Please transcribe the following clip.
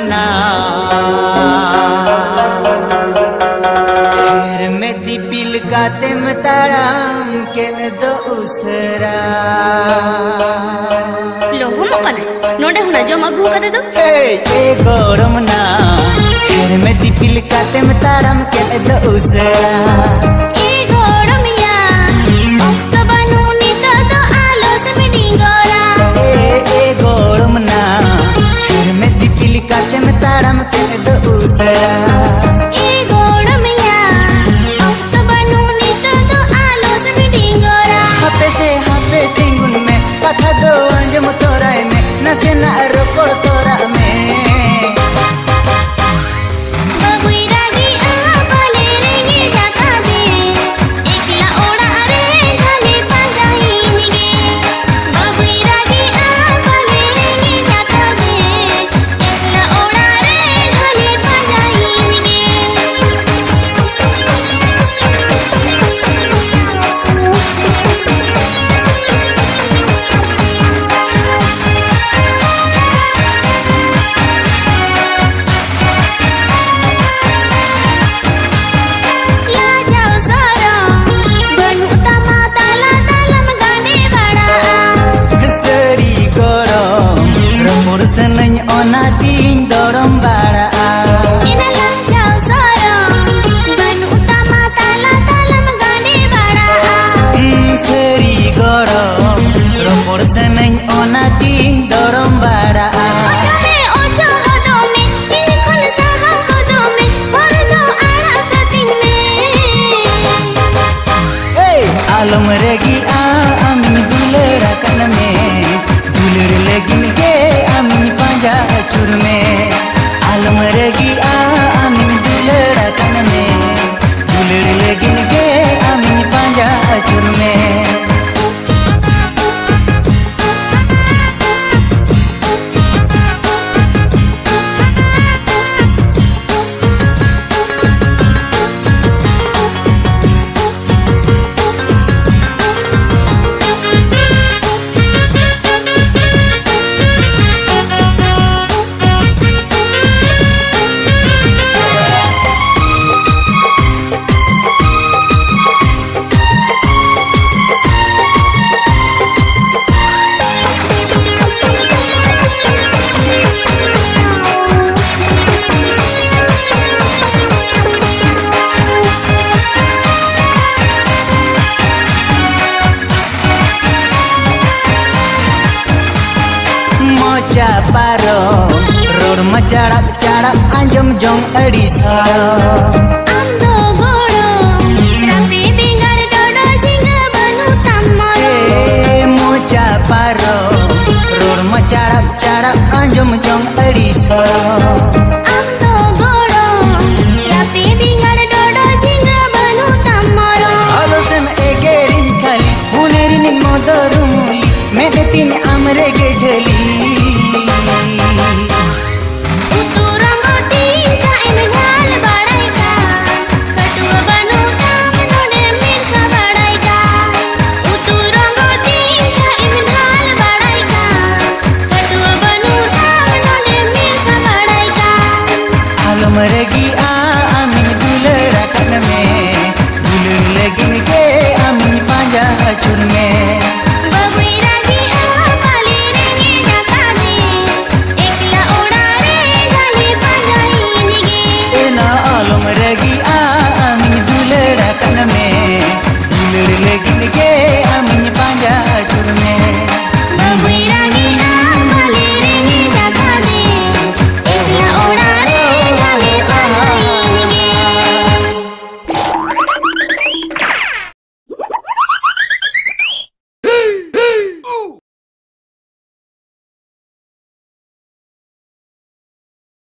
ना फिर में दिपिल काते में ताड़ाम के दो उसरा लोहो मकने नोडे हुना जो मगु कदे दो ए गरम ना फिर में दिपिल काते में ताड़ाम के दो उसरा ए गरम या ओक्त बनु नित दो आलोस में डिंगोरा ए गरम ना फिर में दिपिल काते में ताड़ाम के दो उसरा कथा दो अंजम तोरा में नसे ना रोपड़ तोरा में ओना दिन दौड़म बाड़ा इना लंजाओ सरम बनु तमा ताला तालम गाने बाड़ा सरी गरम रमोड़ से नहीं ओना दिन दौड़म बाड़ा ओचरे ओचो हदो में इन खन सहा हदो में पर दो आड़ा कतिन में ए आलम रेगी आमी दुलड़ा कन में दुलड़ लेगिन के आमी पांजा चुर में आलम रेगी आमी दुलड़ा कन में दुलड़ लेगिन के आमी पांजा चुर में पारो रोड में चढ़ब चढ़ब अंजम जोंग अड़ी सारो आंदो गोड़ो राते बिंगार डोडो झिंगा बनु तम्मरो मोचा पारो रोड में चढ़ब चढ़ब अंजम जोंग अड़ी सारो आंदो गोड़ो राते बिंगार डोडो झिंगा बनु तम्मरो आलो से में एगेरिन खाली हुनेरिन मोदरुमुली में तीन आमरे के झली